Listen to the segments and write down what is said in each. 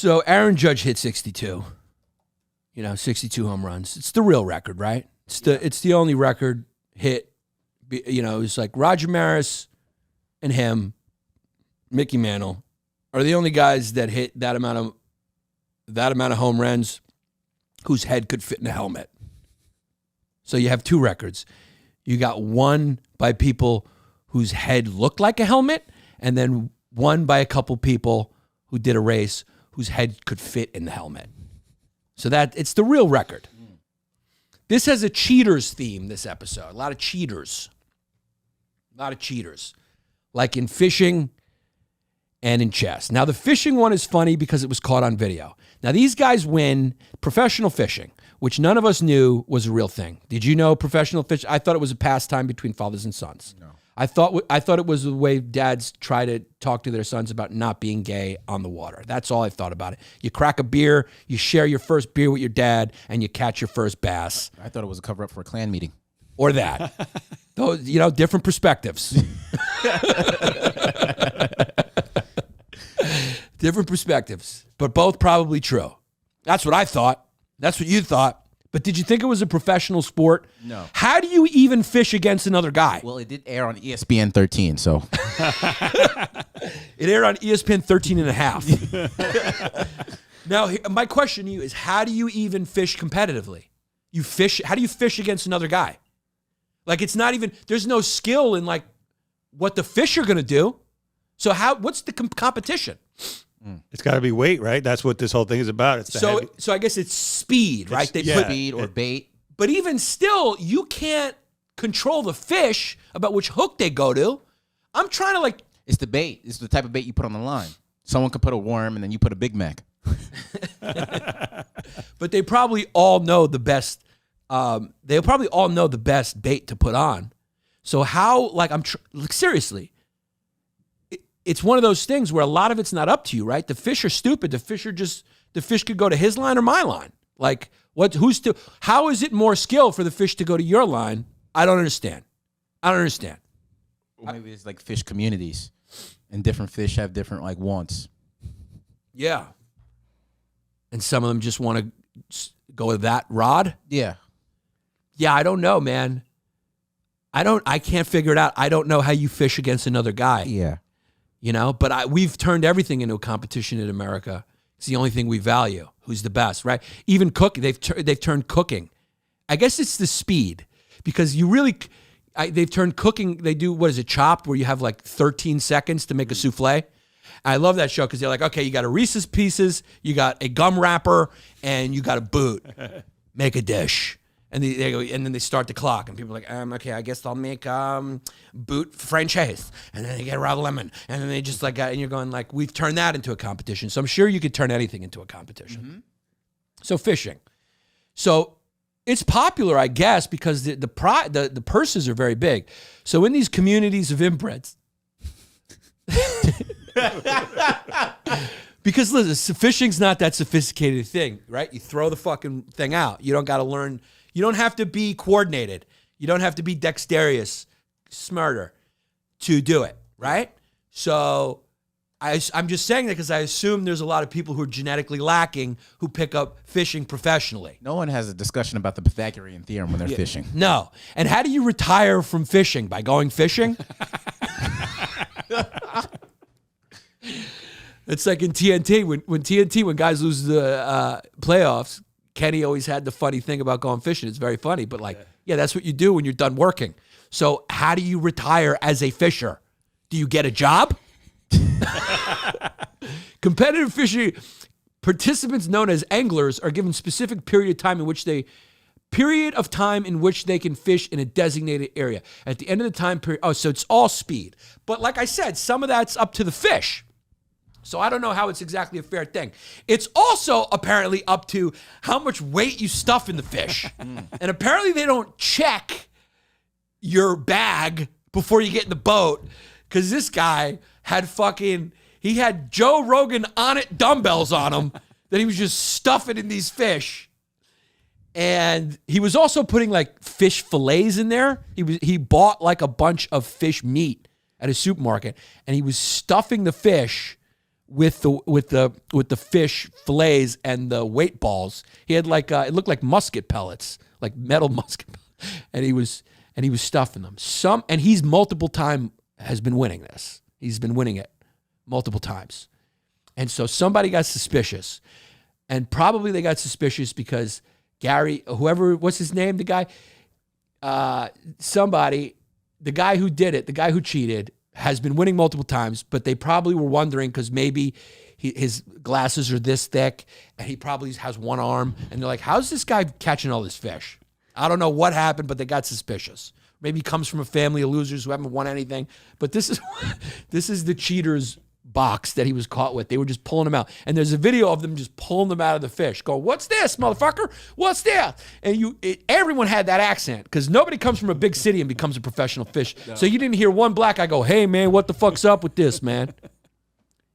So Aaron Judge hit 62. 62 home runs. It's the real record, right? It's the only record hit. It's like Roger Maris and him, Mickey Mantle, are the only guys that hit that amount of home runs whose head could fit in a helmet. So you have two records. You got one by people whose head looked like a helmet, and then one by a couple people who did a race whose head could fit in the helmet. So it's the real record. This has a cheaters theme, this episode. A lot of cheaters. Like in fishing and in chess. Now, the fishing one is funny because it was caught on video. Now, these guys win professional fishing, which none of us knew was a real thing. Did you know professional fishing? I thought it was a pastime between fathers and sons. No. I thought it was the way dads try to talk to their sons about not being gay on the water. That's all I thought about it. You crack a beer, you share your first beer with your dad, and you catch your first bass. I thought it was a cover-up for a Klan meeting. Or that. Those, different perspectives. Different perspectives, but both probably true. That's what I thought. That's what you thought. But did you think it was a professional sport? No. How do you even fish against another guy? Well, it did air on ESPN 13, so. It aired on ESPN 13 and a half. Now, my question to you is, how do you even fish competitively? How do you fish against another guy? Like, it's not even, there's no skill in, like, what the fish are going to do. So what's the competition? It's got to be weight, right? That's what this whole thing is about. So I guess it's speed, right? They put speed or bait. But even still, you can't control the fish about which hook they go to. I'm trying to It's the bait. It's the type of bait you put on the line. Someone could put a worm and then you put a Big Mac. But they probably all know the best. They'll probably all know the best bait to put on. So how, seriously, it's one of those things where a lot of it's not up to you, right? The fish are stupid. The fish could go to his line or my line. Like, how is it more skill for the fish to go to your line? I don't understand. Or maybe it's like fish communities, and different fish have different wants. Yeah. And some of them just want to go with that rod? Yeah. Yeah, I don't know, man. I can't figure it out. I don't know how you fish against another guy. Yeah. But we've turned everything into a competition in America. It's the only thing we value. Who's the best, right? Even cooking, they've turned cooking. I guess it's the speed, because they've turned cooking. They do, what is it, Chopped, where you have 13 seconds to make a souffle. I love that show because they're like, okay, you got a Reese's Pieces, you got a gum wrapper, and you got a boot. Make a dish. And they go, and then they start the clock, and people are like, okay, I guess I'll make boot franchise, and then they get raw lemon, and then they just and you're going we've turned that into a competition. So I'm sure you could turn anything into a competition. Mm-hmm. So fishing, so it's popular, I guess, because the purses are very big. So in these communities of inbreds, because listen, fishing's not that sophisticated thing, right? You throw the fucking thing out. You don't got to learn. You don't have to be coordinated. You don't have to be dexterous, smarter to do it, right? So I'm just saying that because I assume there's a lot of people who are genetically lacking who pick up fishing professionally. No one has a discussion about the Pythagorean theorem when they're fishing. No. And how do you retire from fishing? By going fishing? It's like in TNT, when guys lose the playoffs, Kenny always had the funny thing about going fishing. It's very funny, but that's what you do when you're done working. So how do you retire as a fisher? Do you get a job? Competitive fishing participants known as anglers are given specific period of time in which they can fish in a designated area. At the end of the time period, so it's all speed. But like I said, some of that's up to the fish. So I don't know how it's exactly a fair thing. It's also apparently up to how much weight you stuff in the fish. And apparently they don't check your bag before you get in the boat, because this guy had he had Joe Rogan on it dumbbells on him that he was just stuffing in these fish. And he was also putting fish fillets in there. He bought a bunch of fish meat at a supermarket, and he was stuffing the fish with the fish fillets and the weight balls. He had like it looked like musket pellets, like metal musket pellets. And he was stuffing them. And he's multiple time has been winning this. He's been winning it multiple times. And so somebody got suspicious. And probably they got suspicious because Gary, whoever, what's his name? The guy, the guy who did it, the guy who cheated, has been winning multiple times, but they probably were wondering because maybe his glasses are this thick and he probably has one arm. And they're like, how's this guy catching all this fish? I don't know what happened, but they got suspicious. Maybe he comes from a family of losers who haven't won anything. But this is the cheater's box that he was caught with. They were just pulling him out. And there's a video of them just pulling them out of the fish. Going, what's this, motherfucker? What's this? And everyone had that accent because nobody comes from a big city and becomes a professional fish. No. So you didn't hear one black guy go, hey, man, what the fuck's up with this, man?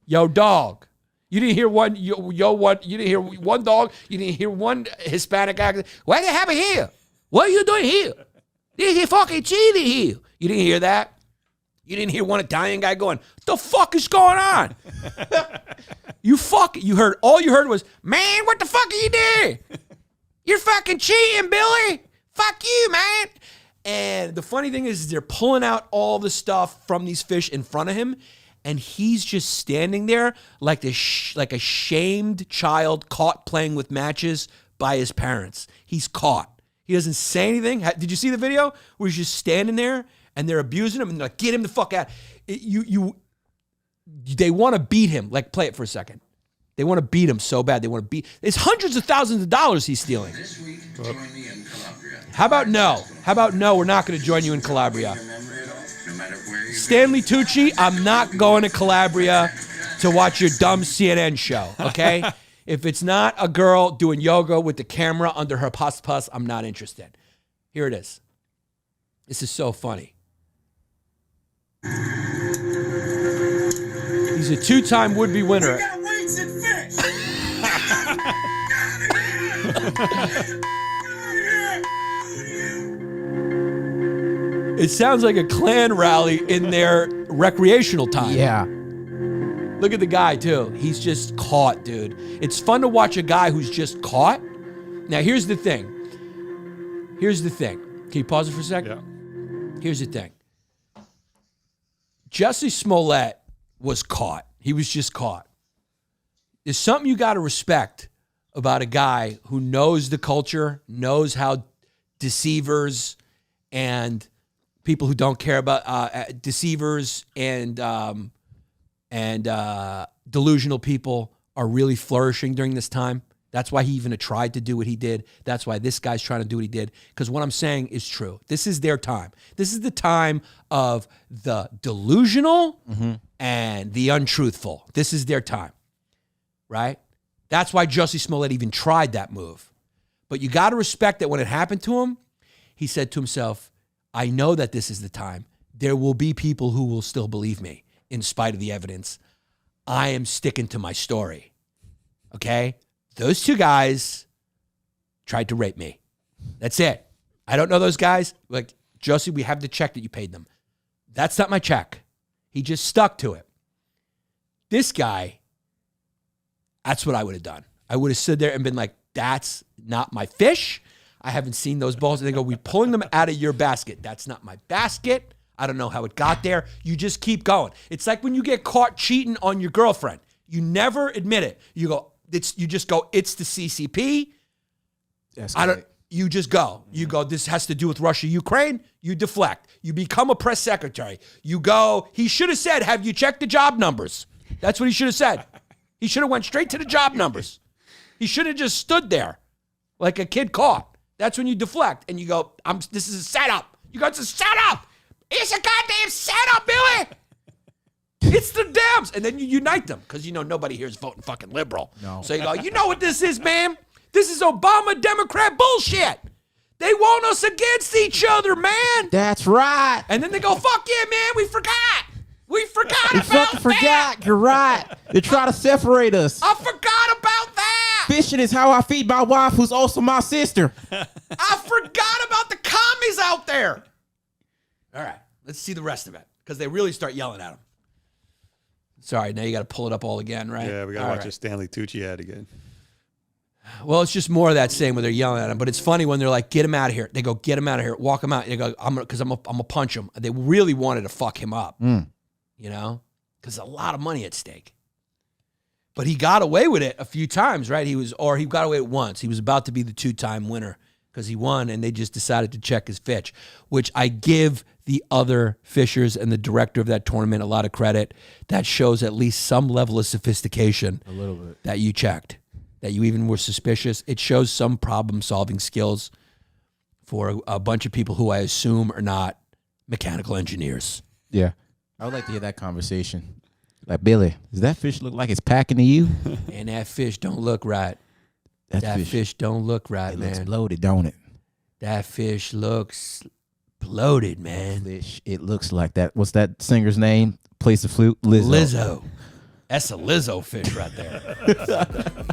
Yo, dog. You didn't hear one, you didn't hear one dog. You didn't hear one Hispanic accent. What happened here? What are you doing here? This is fucking cheating here. You didn't hear that? You didn't hear one Italian guy going, what the fuck is going on? All you heard was, man, what the fuck are you doing? You're fucking cheating, Billy. Fuck you, man. And the funny thing is they're pulling out all the stuff from these fish in front of him, and he's just standing there like a shamed child caught playing with matches by his parents. He's caught. He doesn't say anything. Did you see the video where he's just standing there and they're abusing him and they're like, get him the fuck out? They want to beat him. Like, play it for a second. They want to beat him so bad. They want to beat. It's hundreds of thousands of dollars he's stealing. This week, join me in Calabria. How about no? How about no? We're not going to join you in Calabria. Stanley Tucci, I'm not going to Calabria to watch your dumb CNN show, okay? If it's not a girl doing yoga with the camera under her pus, I'm not interested. Here it is. This is so funny. He's a two-time would-be winner. We got weights and fish. It sounds like a Klan rally in their recreational time. Yeah. Look at the guy, too. He's just caught, dude. It's fun to watch a guy who's just caught. Now, here's the thing. Can you pause it for a second? Yeah. Here's the thing. Jussie Smollett was caught. He was just caught. There's something you got to respect about a guy who knows the culture, knows how deceivers and people who don't care about deceivers and delusional people are really flourishing during this time. That's why he even tried to do what he did. That's why this guy's trying to do what he did. Because what I'm saying is true. This is their time. This is the time of the delusional and the untruthful. This is their time, right? That's why Jussie Smollett even tried that move. But you got to respect that when it happened to him, he said to himself, I know that this is the time. There will be people who will still believe me in spite of the evidence. I am sticking to my story, okay? Those two guys tried to rape me. That's it. I don't know those guys. Like, Josie, we have the check that you paid them. That's not my check. He just stuck to it. This guy, that's what I would have done. I would have stood there and been like, that's not my fish. I haven't seen those balls. And they go, we're pulling them out of your basket. That's not my basket. I don't know how it got there. You just keep going. It's like when you get caught cheating on your girlfriend. You never admit it. You go, you just go, it's the CCP. That's You just go. You go, this has to do with Russia, Ukraine. You deflect. You become a press secretary. You go, he should have said, have you checked the job numbers? That's what he should have said. He should have went straight to the job numbers. He should have just stood there like a kid caught. That's when you deflect and you go, this is a setup. You go, it's a setup. It's a goddamn setup, Billy. It's the Dems. And then you unite them because, nobody here is voting fucking liberal. No. So you go, you know what this is, man? This is Obama Democrat bullshit. They want us against each other, man. That's right. And then they go, fuck yeah, man, we forgot. We forgot We about fucking that. forgot. You're right. They try to separate us. I forgot about that. Fishing is how I feed my wife, who's also my sister. I forgot about the commies out there. All right, let's see the rest of it because they really start yelling at him. Sorry, now you got to pull it up all again, right? Yeah, we got to All watch right. a Stanley Tucci ad again. Well, it's just more of that same where they're yelling at him. But it's funny when they're like, "Get him out of here." They go, "Get him out of here. Walk him out." They go, "I'm gonna punch him." They really wanted to fuck him up, you know, because a lot of money at stake. But he got away with it a few times, right? He got away with it once. He was about to be the 2-time winner because he won, and they just decided to check his fish, which I give the other fishers and the director of that tournament a lot of credit. That shows at least some level of sophistication. A little bit. That you checked, that you even were suspicious. It shows some problem-solving skills for a bunch of people who I assume are not mechanical engineers. Yeah. I would like to hear that conversation. Like, Billy, does that fish look like it's packing to you? And that fish don't look right. That fish don't look right, it man. looks bloated, don't it? That fish looks bloated, man. Fish, it looks like that. What's that singer's name? Plays the flute? Lizzo. Lizzo. That's a Lizzo fish right there.